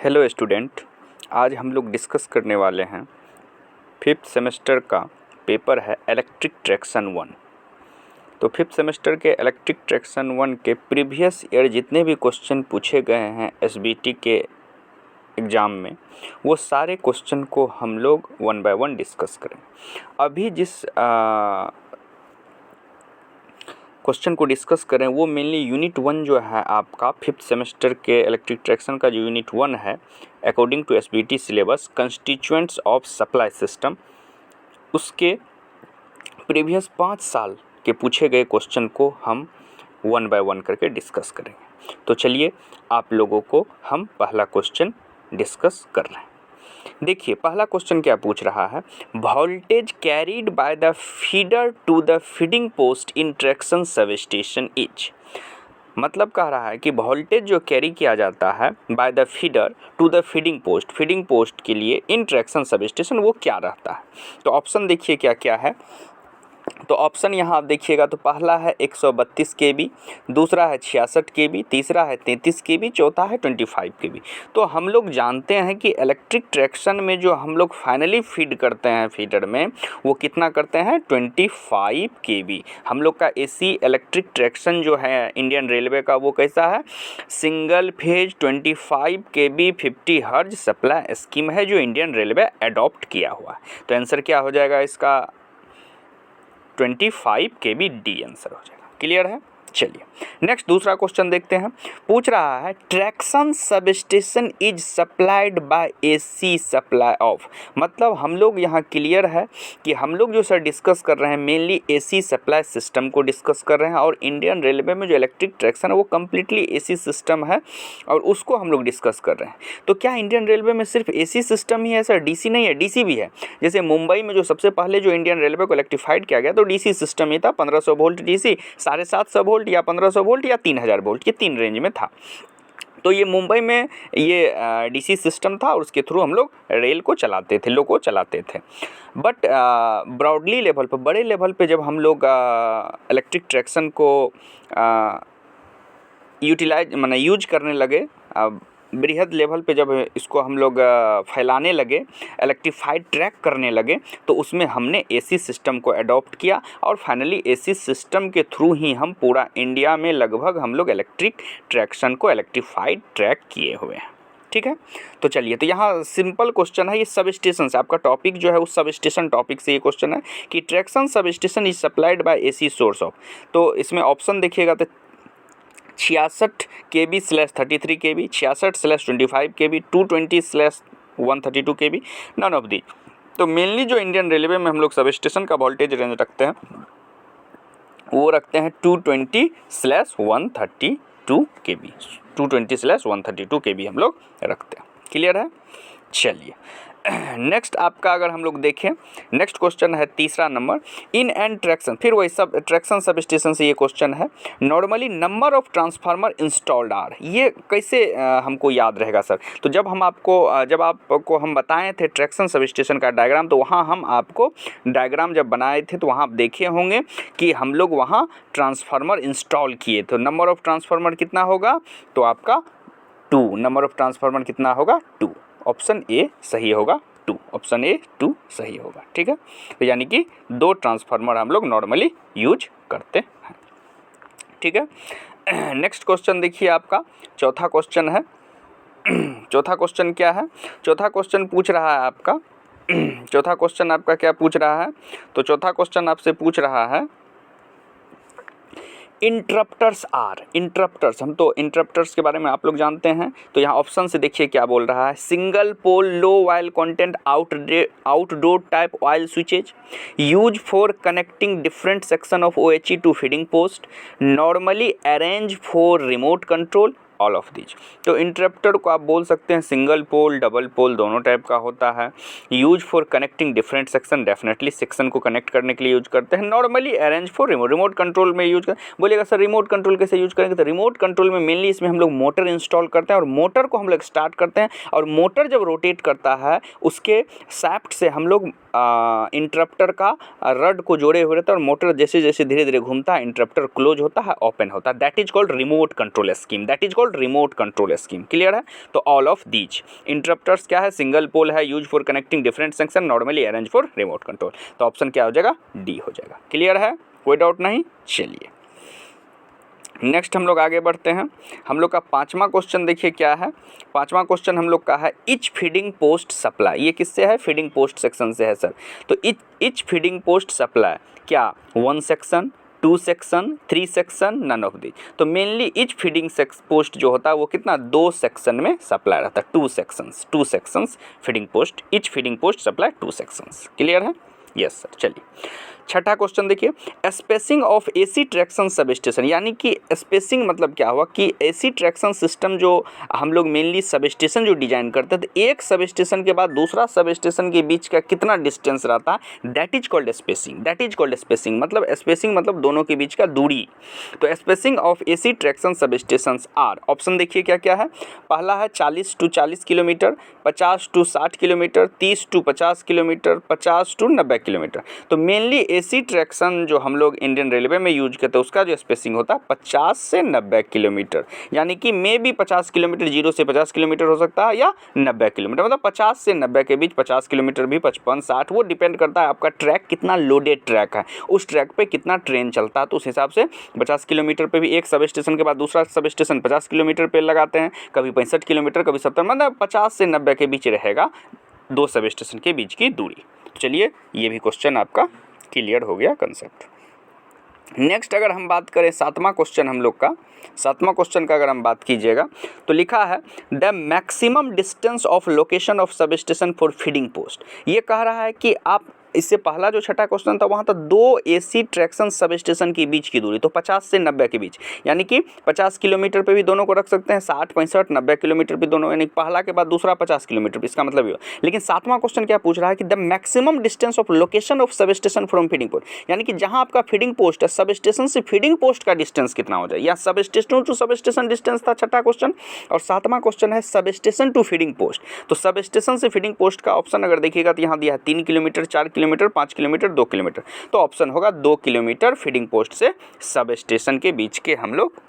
Hello student, आज हम लोग डिस्कस करने वाले हैं फिफ्थ सेमेस्टर का पेपर है इलेक्ट्रिक ट्रैक्शन 1। तो फिफ्थ सेमेस्टर के इलेक्ट्रिक ट्रैक्शन 1 के प्रीवियस ईयर जितने भी क्वेश्चन पूछे गए हैं एसबीटी के एग्ज़ाम में, वो सारे क्वेश्चन को हम लोग वन बाय वन डिस्कस करें। अभी जिस क्वेश्चन को डिस्कस करें वो मेनली यूनिट 1 जो है आपका फिफ्थ सेमेस्टर के इलेक्ट्रिक ट्रैक्शन का जो यूनिट 1 है, according to SBT syllabus constituents of supply system, उसके प्रीवियस 5 साल के पूछे गए क्वेश्चन को हम वन बाय वन करके डिस्कस करेंगे। तो चलिए आप लोगों को हम पहला क्वेश्चन डिस्कस कर रहे हैं। देखिए पहला क्वेश्चन क्या पूछ रहा है, voltage carried by the feeder to the feeding post in traction sub station is. मतलब कह रहा है कि वोल्टेज जो कैरी किया जाता है by the feeder to the feeding post के लिए इन ट्रैक्शन सब स्टेशन वो क्या रहता है। तो ऑप्शन देखिए क्या क्या है। तो ऑप्शन यहाँ आप देखिएगा तो पहला है 132 kV, दूसरा है 66 kV, तीसरा है 33 kV, चौथा है 25 kV। तो हम लोग जानते हैं कि इलेक्ट्रिक ट्रैक्शन में जो हम लोग फाइनली फीड करते हैं फीडर में, वो कितना करते हैं 25 kV। हम लोग का एसी इलेक्ट्रिक ट्रैक्शन जो है इंडियन रेलवे का वो कैसा है, सिंगल फेज 25 kV 50 हर्ज सप्लाई स्कीम है जो इंडियन रेलवे अडॉप्ट किया हुआ है। तो आंसर क्या हो जाएगा इसका 25 kV डी आंसर हो जाएगा। क्लियर है। चलिए नेक्स्ट दूसरा क्वेश्चन देखते हैं। पूछ रहा है traction sub station is supplied by AC supply of. मतलब हम लोग यहाँ क्लियर है कि हम लोग जो सर डिस्कस कर रहे हैं मेनली एसी सप्लाई सिस्टम को डिस्कस कर रहे हैं, और इंडियन रेलवे में जो इलेक्ट्रिक ट्रैक्शन है वो कम्प्लीटली एसी सिस्टम है और उसको हम लोग डिस्कस कर रहे हैं। तो क्या इंडियन रेलवे में सिर्फ एसी सिस्टम ही है सर? डीसी नहीं है, डीसी भी है। जैसे मुंबई में जो सबसे पहले जो इंडियन रेलवे को इलेक्ट्रीफाइड किया गया तो डीसी सिस्टम ही था, 1500 वोल्ट डीसी, 750 वोल्ट या 1500 वोल्ट या 3000 वोल्ट, ये 3 रेंज में था। तो ये मुंबई में ये डीसी सिस्टम था और उसके थ्रू हम लोग रेल को चलाते थे, लोको चलाते थे। बट ब्रॉडली लेवल पर, बड़े लेवल पे जब हम लोग इलेक्ट्रिक ट्रैक्शन को यूज करने लगे, बृहद लेवल पे जब इसको हम लोग फैलाने लगे, इलेक्ट्रीफाइड ट्रैक करने लगे, तो उसमें हमने एसी सिस्टम को अडॉप्ट किया और फाइनली एसी सिस्टम के थ्रू ही हम पूरा इंडिया में लगभग हम लोग इलेक्ट्रिक ट्रैक्शन को इलेक्ट्रीफाइड ट्रैक किए हुए हैं। ठीक है। तो चलिए, तो यहाँ सिंपल क्वेश्चन है, ये सब स्टेशन से आपका टॉपिक जो है उस सब स्टेशन टॉपिक से ये क्वेश्चन है कि traction sub station is supplied by AC source of. तो इसमें ऑप्शन देखिएगा तो 66 kV/33 kV, 66/25 kV, 220/132 kV, none of the. तो मेनली जो इंडियन रेलवे में हम लोग सब स्टेशन का वोल्टेज रेंज रखते हैं वो रखते हैं 220/132 kV, 220/132 kV हम लोग रखते हैं। क्लियर है। चलिए नेक्स्ट आपका अगर हम लोग देखें, नेक्स्ट क्वेश्चन है तीसरा नंबर, इन एंड ट्रैक्शन, फिर वही सब ट्रैक्शन सब स्टेशन से ये क्वेश्चन है। Normally number of transformer installed are, ये कैसे हमको याद रहेगा सर? तो जब आपको हम बताए थे ट्रैक्शन सब स्टेशन का डायग्राम, तो वहाँ हम आपको डायग्राम जब बनाए थे तो वहाँ आप देखे होंगे कि हम लोग वहाँ ट्रांसफार्मर इंस्टॉल किए। तो नंबर ऑफ ट्रांसफार्मर कितना होगा? तो आपका 2, नंबर ऑफ ट्रांसफार्मर कितना होगा? 2। ऑप्शन ए सही होगा, 2। ऑप्शन ए 2 सही होगा। ठीक है। तो यानी कि 2 ट्रांसफार्मर हम लोग नॉर्मली यूज करते हैं। ठीक है। नेक्स्ट क्वेश्चन देखिए आपका चौथा क्वेश्चन है। चौथा क्वेश्चन क्या है? चौथा क्वेश्चन पूछ रहा है आपका चौथा क्वेश्चन आपका क्या पूछ रहा है? तो चौथा क्वेश्चन आपसे पूछ रहा है इंटरप्टर्स आर। इंटरप्टर्स, हम तो इंटरप्टर्स के बारे में आप लोग जानते हैं। तो यहाँ ऑप्शन से देखिए क्या बोल रहा है, single pole low oil content outdoor type oil switches, use for connecting different section of OHE to feeding post, normally arrange for remote control, all of these. तो इंटरप्टर को आप बोल सकते हैं सिंगल पोल, डबल पोल, दोनों type का होता है। Use for connecting different section, definitely section को कनेक्ट करने के लिए यूज करते हैं। Normally arrange for remote control में यूज कर। बोलिएगा सर रिमोट कंट्रोल कैसे यूज करेंगे? तो रिमोट कंट्रोल में मेनली इसमें हम लोग मोटर इंस्टॉल करते हैं और मोटर को हम लोग स्टार्ट करते हैं, और मोटर जब रोटेट करता है उसके शाफ्ट से हम लोग इंटरप्टर का रड को जोड़े हुए रहता है और मोटर जैसे जैसे धीरे धीरे घूमता है इंटरप्टर क्लोज होता है, ओपन होता है, that is called remote control scheme, that is called remote control scheme. Clear है? तो ऑल ऑफ दीज इंटरप्टर्स क्या है, सिंगल पोल है, use for connecting different section, normally arrange for remote control. तो ऑप्शन क्या हो जाएगा? डी हो जाएगा। क्लियर है? कोई डाउट नहीं? चलिए नेक्स्ट हम लोग आगे बढ़ते हैं। हम लोग का पांचवा क्वेश्चन देखिए क्या है। पांचवा क्वेश्चन हम लोग का है इच फीडिंग पोस्ट सप्लाई। ये किससे है? फीडिंग पोस्ट सेक्शन से है सर। तो इच फीडिंग पोस्ट सप्लाई क्या 1 section, 2 section, 3 section, none of the. तो मेनली इच फीडिंग पोस्ट जो होता है वो कितना 2 सेक्शन में सप्लाई रहता है, 2 sections feeding post, each feeding post supply 2 sections. Clear है? Yes sir. चलिए छठा क्वेश्चन देखिए, स्पेसिंग ऑफ एसी ट्रैक्शन सब स्टेशन, यानी कि स्पेसिंग मतलब क्या हुआ कि एसी ट्रैक्शन सिस्टम जो हम लोग मेनली सब स्टेशन जो डिजाइन करते हैं तो एक सब स्टेशन के बाद दूसरा सब स्टेशन के बीच का कितना डिस्टेंस रहता है, that is called spacing. That is called spacing मतलब स्पेसिंग मतलब दोनों के बीच का दूरी। तो spacing of AC traction sub station are, option देखिए क्या क्या है। पहला है 40 to 40 kilometre, 50 to 60 kilometre, 30 to 50 kilometre, 50 to 90 kilometre. तो मेनली एसी ट्रैक्शन जो हम लोग इंडियन रेलवे में यूज करते हैं उसका जो स्पेसिंग होता है 50 से 90 किलोमीटर, यानी कि मे भी 50 किलोमीटर 0 से 50 किलोमीटर हो सकता है या 90 किलोमीटर, मतलब 50 से 90 के बीच, 50 किलोमीटर भी 55, 60, वो डिपेंड करता है आपका ट्रैक कितना लोडेड ट्रैक है, उस ट्रैक पे कितना ट्रेन चलता है। तो उस हिसाब से 50 किलोमीटर पे भी एक सब स्टेशन के बाद दूसरा सब स्टेशन 50 किलोमीटर पे लगाते हैं, कभी 65 किलोमीटर, कभी 70, मतलब 50 से 90 के बीच रहेगा दो सब स्टेशन के बीच की दूरी। चलिए ये भी क्वेश्चन आपका क्लियर हो गया कंसेप्ट। नेक्स्ट अगर हम बात करें सातवां क्वेश्चन हम लोग का, सातवां क्वेश्चन का अगर हम बात कीजिएगा तो लिखा है the maximum distance of location of sub station for feeding post. ये कह रहा है कि आप इससे पहला जो छठा क्वेश्चन था वहाँ तो 2 एसी ट्रैक्शन सब स्टेशन के बीच की दूरी, तो 50 से 90 के बीच, यानी कि 50 किलोमीटर पे भी दोनों को रख सकते हैं, 60, 65, 90 किलोमीटर पे दोनों, यानी पहला के बाद दूसरा 50 किलोमीटर पे, इसका मतलब ये। लेकिन सातवां क्वेश्चन क्या पूछ रहा है कि the maximum distance of location of sub station from feeding post, यानी कि जहाँ आपका फीडिंग पोस्ट है सब स्टेशन से फीडिंग पोस्ट का डिस्टेंस कितना हो जाए, या substation to substation distance था छठा क्वेश्चन, और सातवां क्वेश्चन है sub station to feeding post. तो सब स्टेशन से फीडिंग पोस्ट का ऑप्शन अगर देखिएगा तो यहाँ दिया है 3 किलोमीटर, 4 किलोमीटर, 5 किलोमीटर, 2 किलोमीटर। तो ऑप्शन होगा 2 किलोमीटर फीडिंग पोस्ट से सब स्टेशन के बीच के हम लोग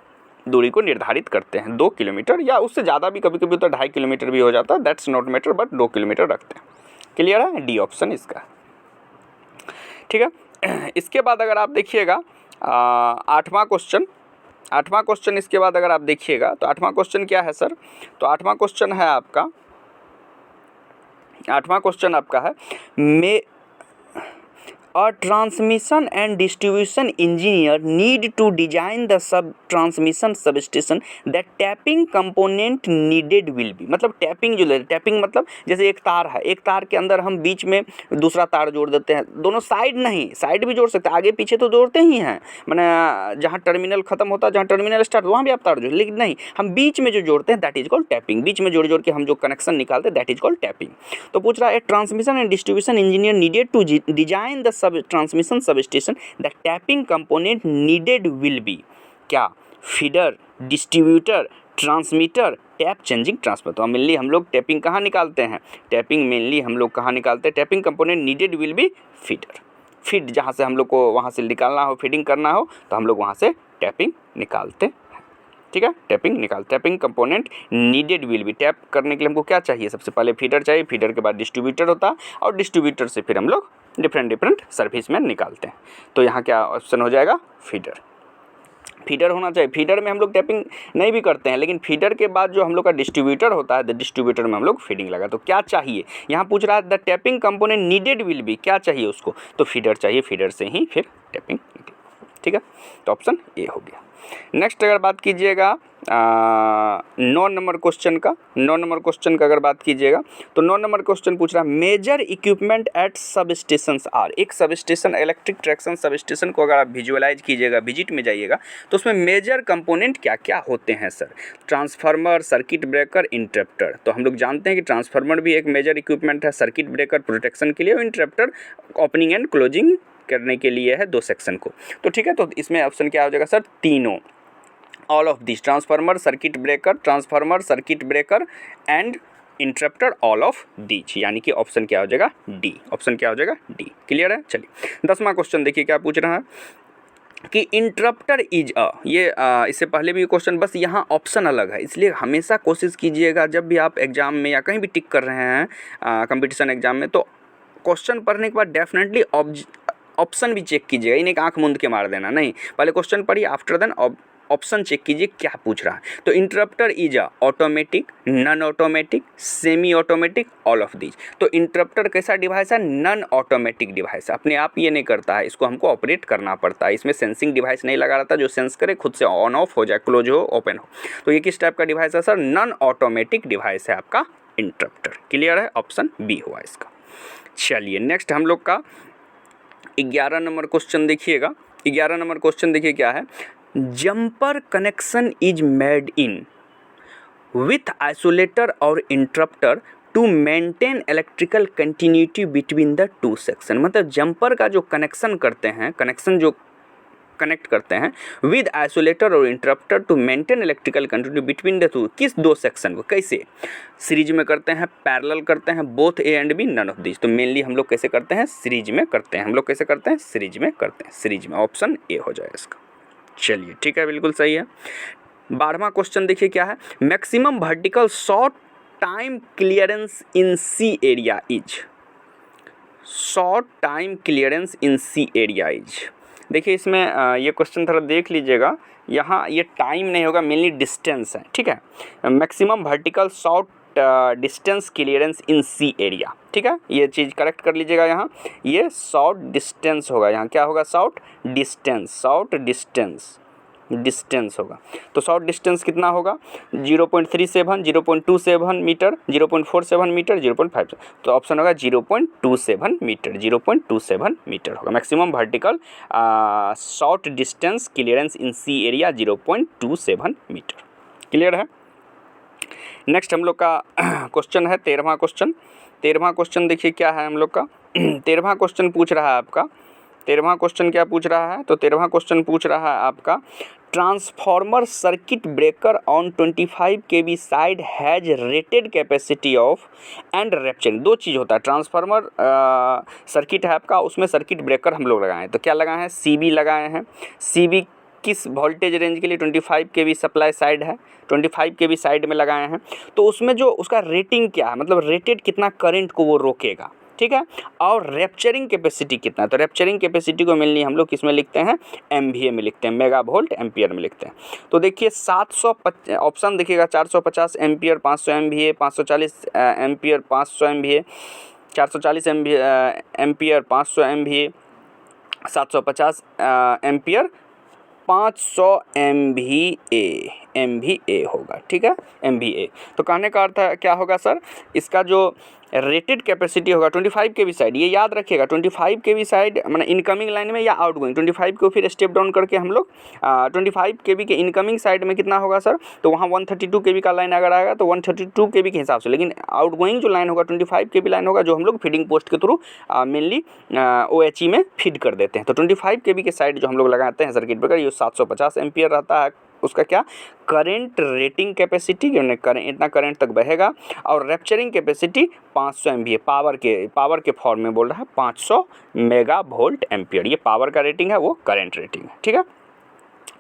दूरी को निर्धारित करते हैं, 2 किलोमीटर या उससे ज़्यादा भी कभी कभी तो 2.5 किलोमीटर भी हो जाता है, that's not matter, but 2 kilometre रखते हैं। क्लियर है? डी ऑप्शन इसका, ठीक है। इसके बाद अगर आप देखिएगा आठवां क्वेश्चन इसके बाद अगर आप देखिएगा तो आठवां क्वेश्चन क्या है सर, तो आठवां क्वेश्चन है आपका, आठवां क्वेश्चन आपका है A transmission and distribution engineer need to design the transmission substation that tapping component needed will be। मतलब टैपिंग जो टैपिंग मतलब जैसे एक तार है, एक तार के अंदर हम बीच में दूसरा तार जोड़ देते हैं, दोनों साइड नहीं, साइड भी जोड़ सकते हैं, आगे पीछे तो जोड़ते ही हैं, मैंने जहाँ टर्मिनल खत्म होता है जहाँ टर्मिनल स्टार्ट वहाँ भी आप तार जोड़, लेकिन नहीं, हम बीच में जो जोड़ते हैं दैट इज कॉल्ड टैपिंग। बीच में जोड़ जोड़ के हम जो कनेक्शन निकालते हैं दैट इज कॉल्ड टैपिंग। तो पूछ रहा है transmission and distribution engineer needed to design the transmission substation the tapping component needed will be क्या, feeder, distributor, transmitter, tap changing transfer. तो मेनली हम लोग टैपिंग कहाँ निकालते हैं, टैपिंग मेनली हम लोग कहाँ निकालते हैं, tapping component needed will B feeder. Feed जहाँ से हम लोग को वहाँ से निकालना हो, फीडिंग करना हो तो हम लोग वहाँ से टैपिंग निकालते हैं, ठीक है, टैपिंग निकाल। Tapping component needed will B, tap करने के लिए हमको क्या चाहिए, सबसे पहले फीडर चाहिए, फीडर के बाद डिस्ट्रीब्यूटर होता है, और डिस्ट्रीब्यूटर से फिर हम लोग डिफरेंट सर्विस में निकालते हैं। तो यहाँ क्या ऑप्शन हो जाएगा, फीडर। फीडर होना चाहिए। फीडर में हम लोग टैपिंग नहीं भी करते हैं, लेकिन फीडर के बाद जो हम लोग का डिस्ट्रीब्यूटर होता है, डिस्ट्रीब्यूटर में हम लोग फीडिंग लगा। तो क्या चाहिए यहाँ पूछ रहा है, the tapping component needed will be, क्या चाहिए उसको, तो फीडर चाहिए, फीडर से ही फिर टैपिंग, ठीक है। तो ऑप्शन ए हो गया। नेक्स्ट अगर बात कीजिएगा 9 नंबर क्वेश्चन का, 9 नंबर क्वेश्चन का अगर बात कीजिएगा तो 9 नंबर क्वेश्चन पूछ रहा है मेजर इक्विपमेंट एट सब स्टेशंस आर। एक sub station, electric traction sub station को अगर आप विजुअलाइज कीजिएगा, विजिट में जाइएगा तो उसमें मेजर कंपोनेंट क्या क्या होते हैं sir, transformer, circuit breaker, interrupter. तो हम लोग जानते हैं कि ट्रांसफार्मर भी एक मेजर इक्विपमेंट है, सर्किट ब्रेकर प्रोटेक्शन के लिए, और इंटरप्टर ओपनिंग एंड क्लोजिंग करने के लिए है 2 सेक्शन को। तो ठीक है, तो इसमें ऑप्शन क्या हो जाएगा सर, तीनों, all of this, transformer, circuit breaker, transformer, circuit breaker and interrupter all of these, यानी कि ऑप्शन क्या हो जाएगा डी, ऑप्शन क्या हो जाएगा डी। क्लियर है। चलिए 10वां क्वेश्चन देखिए क्या पूछ रहा है कि इंटरप्टर इज ये इससे पहले भी क्वेश्चन, बस यहाँ ऑप्शन अलग है, इसलिए हमेशा कोशिश कीजिएगा जब भी आप एग्जाम में या कहीं भी टिक कर रहे हैं कंपटीशन एग्जाम में, तो क्वेश्चन पढ़ने के बाद डेफिनेटली ऑप्शन भी चेक कीजिएगा, इन्हें आंख मूंद के मार देना नहीं, पहले क्वेश्चन पढ़िए, आफ्टर देन ऑप्शन चेक कीजिए क्या पूछ रहा है। तो interrupter is automatic, non automatic, semi automatic, all of these. तो इंटरप्टर कैसा डिवाइस है, नॉन ऑटोमेटिक डिवाइस है, अपने आप ये नहीं करता है, इसको हमको ऑपरेट करना पड़ता है, इसमें सेंसिंग डिवाइस नहीं लगा रहता जो सेंस करे, खुद से ऑन ऑफ हो जाए, क्लोज हो, ओपन हो। तो ये किस टाइप का डिवाइस है सर, नॉन ऑटोमेटिक डिवाइस है आपका इंटरप्टर। क्लियर है, ऑप्शन बी हुआ इसका। चलिए नेक्स्ट हम लोग का 11 नंबर क्वेश्चन देखिएगा। 11 नंबर क्वेश्चन देखिए क्या है, jumper connection is made in with isolator और interrupter to maintain electrical continuity between the two section. मतलब जंपर का जो कनेक्शन करते हैं, कनेक्शन जो कनेक्ट करते हैं विद आइसोलेटर और interrupter to maintain electrical continuity between the two, किस दो सेक्शन को, कैसे, सीरीज में करते हैं, पैरेलल करते हैं, both A and B, none of this. तो मेनली हम लोग कैसे करते हैं, सीरीज में करते हैं, हम लोग कैसे करते हैं, सीरीज में करते हैं, सीरीज में, ऑप्शन ए हो जाए इसका। चलिए ठीक है, बिल्कुल सही है। 12वां क्वेश्चन देखिए क्या है, maximum vertical short time clearance in C area is, short time clearance in C area is. देखिए इसमें ये क्वेश्चन थोड़ा देख लीजिएगा, यहाँ ये टाइम नहीं होगा, मेनली डिस्टेंस है, ठीक है। Maximum vertical short distance clearance in C area, ठीक है, ये चीज़ करेक्ट कर लीजिएगा। यहाँ ये शॉर्ट डिस्टेंस होगा, यहाँ क्या होगा, short distance, short distance, distance होगा। तो शॉर्ट डिस्टेंस कितना होगा, 0.37, 0.27 मीटर, 0.47 मीटर, 0.5। तो ऑप्शन होगा 0.27 मीटर, 0.27 मीटर होगा। Maximum vertical short distance clearance in C area 0.27 metre. Clear है। नेक्स्ट हम लोग का क्वेश्चन है 13वां क्वेश्चन। 13वां क्वेश्चन देखिए क्या है हम लोग का। 13वां क्वेश्चन पूछ रहा है आपका, 13वां क्वेश्चन क्या पूछ रहा है, तो 13वां क्वेश्चन पूछ रहा है आपका, transformer circuit breaker on 25 kV side has rated capacity of and rapturing. दो चीज़ होता है, ट्रांसफार्मर सर्किट है आपका, उसमें सर्किट ब्रेकर हम लोग लगाए हैं, तो क्या लगाए हैं, CB लगाए हैं। CB किस वोल्टेज रेंज के लिए, 25 kV सप्लाई साइड है, 25 kV साइड में लगाए हैं। तो उसमें जो उसका रेटिंग क्या है, मतलब रेटेड कितना करंट को वो रोकेगा, ठीक है, और रैप्चरिंग कैपेसिटी कितना है। तो रैप्चरिंग कैपेसिटी को मेनली हम लोग किस में लिखते हैं, MVA में लिखते हैं, मेगा वोल्ट एम्पियर में लिखते हैं। तो देखिए 750 ऑप्शन देखिएगा, 450 ampere, 500 MVA, 540 ampere, 500 MVA, 440 ampere, 500 MVA, 750 ampere, 500 MVA होगा, ठीक है, MVA। तो कहने का अर्थ है क्या होगा सर, इसका जो रेटेड कैपेसिटी होगा 25 kV साइड, ये याद रखिएगा, 25 kV साइड मतलब इनकमिंग लाइन में या आउटगोइंग, 25 को फिर स्टेप डाउन करके हम लोग 25 kV के इनकमिंग साइड में कितना होगा सर, तो वहाँ 132 kV का लाइन अगर आएगा तो 132 kV के हिसाब से, लेकिन आउटगोइंग जो लाइन होगा 25 kV लाइन होगा, जो हम लोग फीडिंग पोस्ट के थ्रू मेनली OHE में फीड कर देते हैं। तो 25 kV के साइड जो हम लोग लगाते हैं सर्किट ब्रेकर, ये 750 एम्पियर रहता है, उसका क्या करंट रेटिंग कैपेसिटी, इतना करंट तक बहेगा, और रैप्चरिंग कैपेसिटी 500 MVA, पावर के फॉर्म में बोल रहा है, 500 मेगा वोल्ट एम्पियर, ये पावर का रेटिंग है, वो करंट रेटिंग है, ठीक है।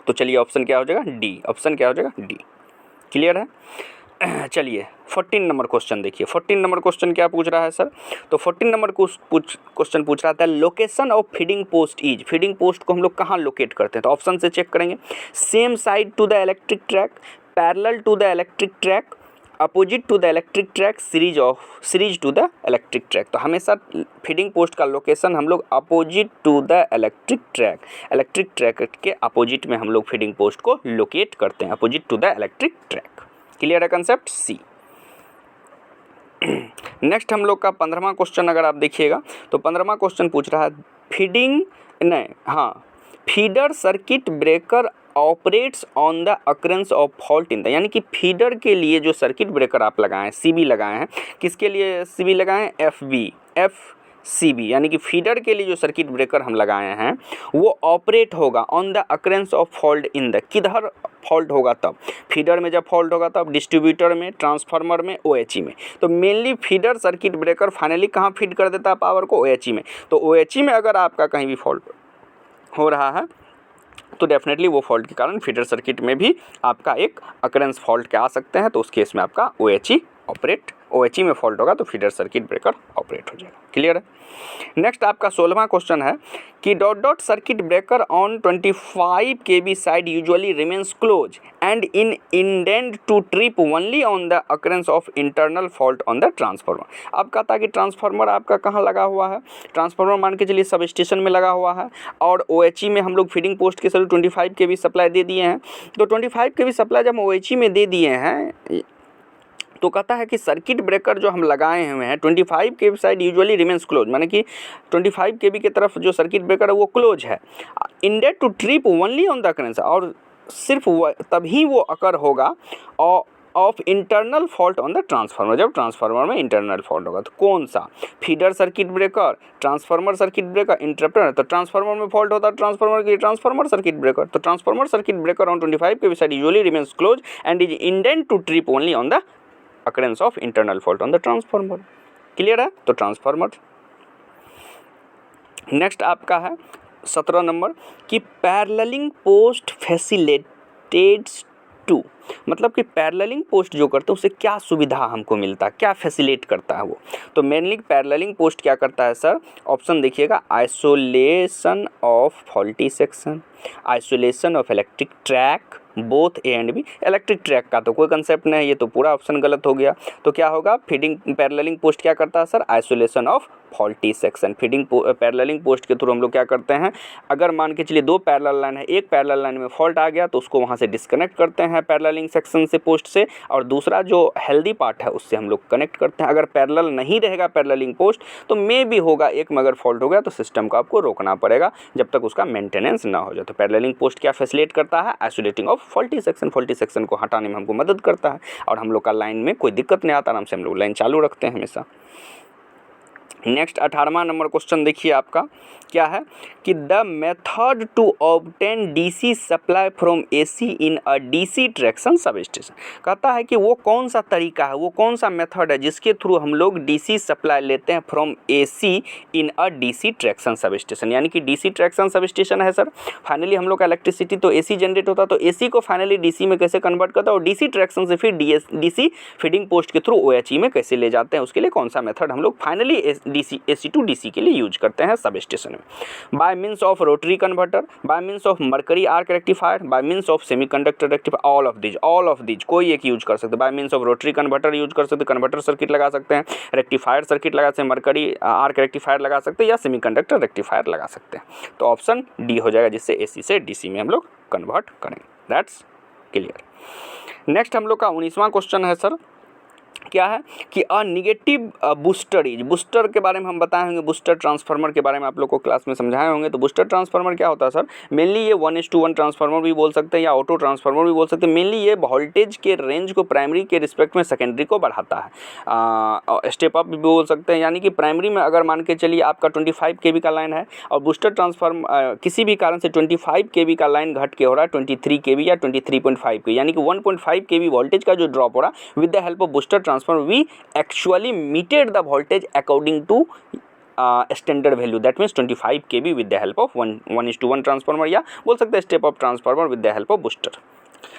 तो चलिए ऑप्शन क्या हो जाएगा, डी, ऑप्शन क्या हो जाएगा, डी। क्लियर है। चलिए 14 नंबर क्वेश्चन देखिए, 14 नंबर क्वेश्चन क्या पूछ रहा है सर, तो 14 नंबर क्वेश्चन पूछ रहा था, location of feeding post is, feeding post को हम लोग कहाँ लोकेट करते हैं, तो ऑप्शन से चेक करेंगे, same side to the electric track, parallel to the electric track, opposite to the electric track, series to the electric track. तो हमेशा फीडिंग पोस्ट का लोकेशन हम लोग opposite to the electric track के opposite में हम लोग फीडिंग पोस्ट को लोकेट करते हैं, opposite to the electric track. Clear है कंसेप्ट, सी। नेक्स्ट हम लोग का 15वां क्वेश्चन अगर आप देखिएगा, तो 15वां क्वेश्चन पूछ रहा है feeder circuit breaker operates on the occurrence of fault in the, यानी कि फीडर के लिए जो सर्किट ब्रेकर आप लगाएं, CB लगाए हैं, किसके लिए CB लगाएं, CB यानी कि फीडर के लिए जो सर्किट ब्रेकर हम लगाए हैं वो ऑपरेट होगा on the occurrence of fault in the, किधर फॉल्ट होगा तब, फीडर में जब फॉल्ट होगा तब, डिस्ट्रीब्यूटर में, ट्रांसफार्मर में, OHE में। तो mainly feeder circuit breaker finally कहाँ फीड कर देता है पावर को, OHE में। तो OHE में अगर आपका कहीं भी फॉल्ट हो रहा है तो डेफिनेटली वो फॉल्ट के कारण फीडर सर्किट में भी आपका एक अकरेंस फॉल्ट के आ सकते हैं। तो उस केस में आपका OHE में फॉल्ट होगा तो फीडर सर्किट ब्रेकर ऑपरेट हो जाएगा। क्लियर है। नेक्स्ट आपका 16वां क्वेश्चन है कि dot dot circuit breaker on 25 kV side usually remains close and in intended to trip only on the occurrence of internal fault on the transformer. अब कहता है कि ट्रांसफार्मर आपका कहाँ लगा हुआ है, ट्रांसफार्मर मान के चलिए सब स्टेशन में लगा हुआ है और OHE में हम लोग फीडिंग पोस्ट के सभी 25 kV सप्लाई दे दिए हैं। तो 25 kV सप्लाई जब OHE में दे दिए हैं तो कहता है कि सर्किट ब्रेकर जो हम लगाए हुए हैं 25 kV side usually remains close, माने कि 25 kV की तरफ जो सर्किट ब्रेकर है वो क्लोज है, intended to trip only on the occurrence, और सिर्फ तभी वो अकर होगा of internal fault on the transformer, जब ट्रांसफार्मर में इंटरनल फॉल्ट होगा। तो कौन सा, feeder circuit breaker, transformer circuit breaker, interrupter. तो ट्रांसफार्मर में फॉल्ट होता है ट्रांसफार्मर की, ट्रांसफार्मर सर्किट ब्रेकर। तो transformer circuit breaker on 25 kV side usually remains close and is intended to trip only on the occurrence of internal fault on the transformer. Clear है। तो transformer. Next आपका है 17 number कि paralleling post facilitates to, मतलब कि paralleling post जो करते हैं उससे क्या सुविधा हमको मिलता है, क्या फैसिलिटेट करता है वो। तो मेनली पैरेललिंग पोस्ट क्या करता है सर, ऑप्शन देखिएगा, isolation of faulty section, isolation of electric track, both A and B. Electric track का तो कोई कंसेप्ट नहीं है, ये तो पूरा ऑप्शन गलत हो गया। तो क्या होगा, फीडिंग पैरेललिंग पोस्ट क्या करता है sir, isolation of faulty section. Feeding paralleling post के थ्रू हम लोग क्या करते हैं, अगर मान के चलिए दो पैरेलल लाइन है, एक पैरेलल लाइन में फॉल्ट आ गया तो उसको वहाँ से डिस्कनेक्ट करते हैं पैरेललिंग सेक्शन से, पोस्ट से, और दूसरा जो हेल्दी पार्ट है उससे हम लोग कनेक्ट करते हैं। अगर पैरेलल नहीं रहेगा पैरेललिंग पोस्ट तो मे भी होगा एक में अगर फॉल्ट हो गया तो सिस्टम को आपको रोकना पड़ेगा जब तक उसका मेंटेनेंस ना हो जाए। तो पैरेललिंग पोस्ट क्या फैसिलिटेट करता है, isolating of faulty section, faulty section को हटाने में हमको मदद करता है और हम लोग का लाइन में कोई दिक्कत नहीं आता, आराम से हम लोग लाइन चालू रखते हैं हमेशा। नेक्स्ट 18वां नंबर क्वेश्चन देखिए आपका क्या है कि the method to obtain DC supply from AC in a DC traction sub station. कहता है कि वो कौन सा तरीका है, वो कौन सा मेथड है जिसके थ्रू हम लोग डीसी सप्लाई लेते हैं from AC in a DC traction सब स्टेशन। यानी कि डीसी ट्रैक्शन सब स्टेशन है सर, फाइनली हम लोग का इलेक्ट्रिसिटी तो एसी जनरेट होता है, तो एसी को फाइनली डीसी में कैसे कन्वर्ट करता है और डीसी ट्रैक्शन से फिर डीसी फीडिंग पोस्ट के थ्रू OHE में कैसे ले जाते हैं, उसके लिए कौन सा मेथड हम लोग फाइनली एसी टू डीसी के लिए यूज करते हैं सब स्टेशन में। Bye means of rotary converter, bye means of mercury arc rectifier, bye means of semiconductor rectifier, all of these कोई एक यूज कर सकते हैं। Bye means of rotary converter use कर सकते हैं, कन्वर्टर सर्किट लगा सकते हैं, रेक्टिफायर सर्किट लगा सकते हैं, मर्करी आर्क रेक्टिफायर लगा सकते हैं या सेमीकंडक्टर रेक्टिफायर लगा सकते हैं। तो ऑप्शन डी हो जाएगा जिससे एसी से डीसी में हम लोग कन्वर्ट करेंगे। That's clear. नेक्स्ट हम लोग का 19वां क्वेश्चन है सर, क्या है कि a negative booster is, booster के बारे में हम बताए होंगे, बूस्टर ट्रांसफार्मर के बारे में आप लोग को क्लास में समझाए होंगे। तो बूस्टर ट्रांसफार्मर क्या होता है सर, मेनली ये 1:1 ट्रांसफार्मर भी बोल सकते हैं या ऑटो ट्रांसफार्मर भी बोल सकते हैं। मेनली ये वोल्टेज के रेंज को प्राइमरी के रिस्पेक्ट में सेकेंडरी को बढ़ाता है, स्टेप अप भी बोल सकते हैं। यानी कि प्राइमरी में अगर मान के चलिए आपका 25 kV का लाइन है और बूस्टर ट्रांसफार्मर किसी भी कारण से 25 kV का लाइन घट के हो रहा है 23 kV या 23.5 kV, यानी कि 1.5 kV वोल्टेज का जो ड्रॉप हो रहा है, with the help of booster transformer we actually meted the voltage according to standard value, that means 25 kV with the help of 1:1 transformer, या बोल सकते हैं step up transformer with the help of booster.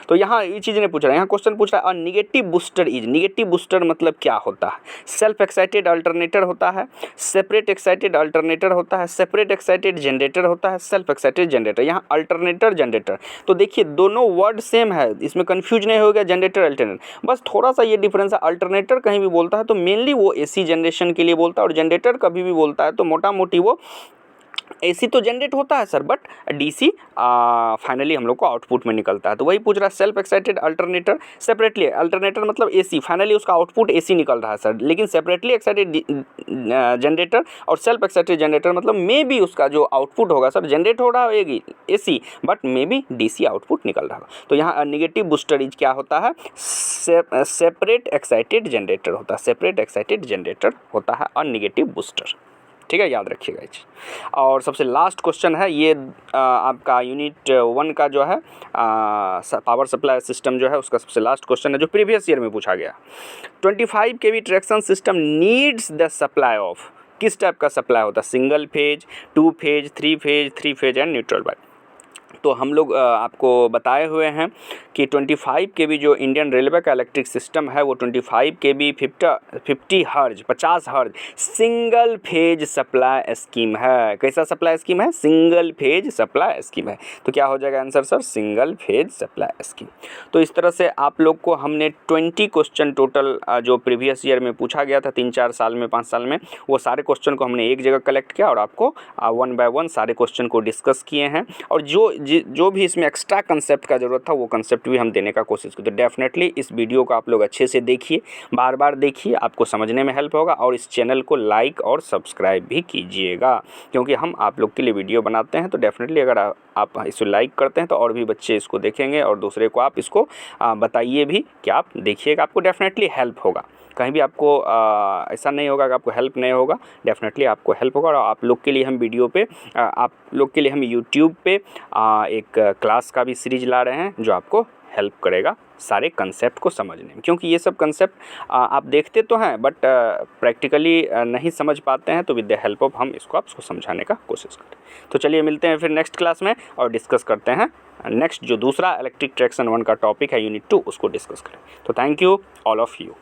तो यहाँ ये चीज़ नहीं पूछ रहा है, यहाँ क्वेश्चन पूछ रहा है negative booster is. Negative booster मतलब क्या होता है, सेल्फ एक्साइटेड अल्टरनेटर होता है, सेपरेट एक्साइटेड अल्टरनेटर होता है, सेपरेट एक्साइटेड जनरेटर होता है, सेल्फ एक्साइटेड जनरेटर। यहाँ अल्टरनेटर जनरेटर, तो देखिए दोनों वर्ड सेम है, इसमें कन्फ्यूज नहीं होगा जनरेटर अल्टरनेटर, बस थोड़ा सा ये डिफरेंस है। अल्टरनेटर कहीं भी बोलता है तो मेनली वो एसी जनरेशन के लिए बोलता है और जनरेटर कभी भी बोलता है तो मोटा मोटी वो एसी तो जनरेट होता है सर, बट डीसी फाइनली हम लोग को आउटपुट में निकलता है। तो वही पूछ रहा है self excited alternator, separately alternator मतलब एसी, फाइनली उसका आउटपुट एसी निकल रहा है सर, लेकिन सेपरेटली एक्साइटेड जनरेटर और सेल्फ एक्साइटेड जनरेटर मतलब मे बी उसका जो आउटपुट होगा सर जनरेट हो रहा होगी AC, but may be DC output निकल रहा होगा। तो यहाँ निगेटिव बूस्टरेज क्या होता है, सेपरेट एक्साइटेड जनरेटर होता है, सेपरेट एक्साइटेड जनरेटर होता है और निगेटिव बूस्टर। ठीक है, याद रखिएगा ये चीज़। और सबसे लास्ट क्वेश्चन है ये आपका यूनिट 1 का जो है पावर सप्लाई सिस्टम जो है उसका सबसे लास्ट क्वेश्चन है जो प्रीवियस ईयर में पूछा गया। 25 kV traction system needs the supply of, किस टाइप का सप्लाई होता है, single phase, 2 phase, 3 phase, 3 phase and neutral wire. तो हम लोग आपको बताए हुए हैं कि 25 kV जो इंडियन रेलवे का इलेक्ट्रिक सिस्टम है वो 25 kV 50 हर्ज 50 हर्ज सिंगल फेज सप्लाई स्कीम है। कैसा सप्लाई स्कीम है? सिंगल फेज सप्लाई स्कीम है। तो क्या हो जाएगा answer sir? Single phase supply scheme. तो इस तरह से आप लोग को हमने 20 क्वेश्चन टोटल जो प्रीवियस ईयर में पूछा गया था 3-4 साल में 5 साल में, वो सारे क्वेश्चन को हमने एक जगह कलेक्ट किया और आपको 1 बाय 1 सारे क्वेश्चन को डिस्कस किए हैं। और जो भी इसमें एक्स्ट्रा कंसेप्ट का ज़रूरत था वो कंसेप्ट भी हम देने का कोशिश की। तो डेफिनेटली इस वीडियो को आप लोग अच्छे से देखिए, बार बार देखिए, आपको समझने में हेल्प होगा। और इस चैनल को लाइक और सब्सक्राइब भी कीजिएगा क्योंकि हम आप लोग के लिए वीडियो बनाते हैं। तो डेफिनेटली अगर आप इसे लाइक करते हैं तो और भी बच्चे इसको देखेंगे और दूसरे को आप इसको बताइए भी कि आप देखिएगा, आपको डेफिनेटली हेल्प होगा। कहीं भी आपको ऐसा नहीं होगा कि आपको हेल्प नहीं होगा, डेफिनेटली आपको हेल्प होगा। और आप लोग के लिए हम वीडियो पे आप लोग के लिए हम यूट्यूब पे एक क्लास का भी सीरीज ला रहे हैं जो आपको हेल्प करेगा सारे कंसेप्ट को समझने में, क्योंकि ये सब कंसेप्ट आप देखते तो हैं बट प्रैक्टिकली नहीं समझ पाते हैं। तो विद द हेल्प ऑफ हम इसको आपको समझाने का कोशिश करें। तो चलिए मिलते हैं फिर नेक्स्ट क्लास में और डिस्कस करते हैं नेक्स्ट जो दूसरा इलेक्ट्रिक ट्रैक्शन 1 का टॉपिक है यूनिट 2 उसको डिस्कस करें। तो thank you all of you.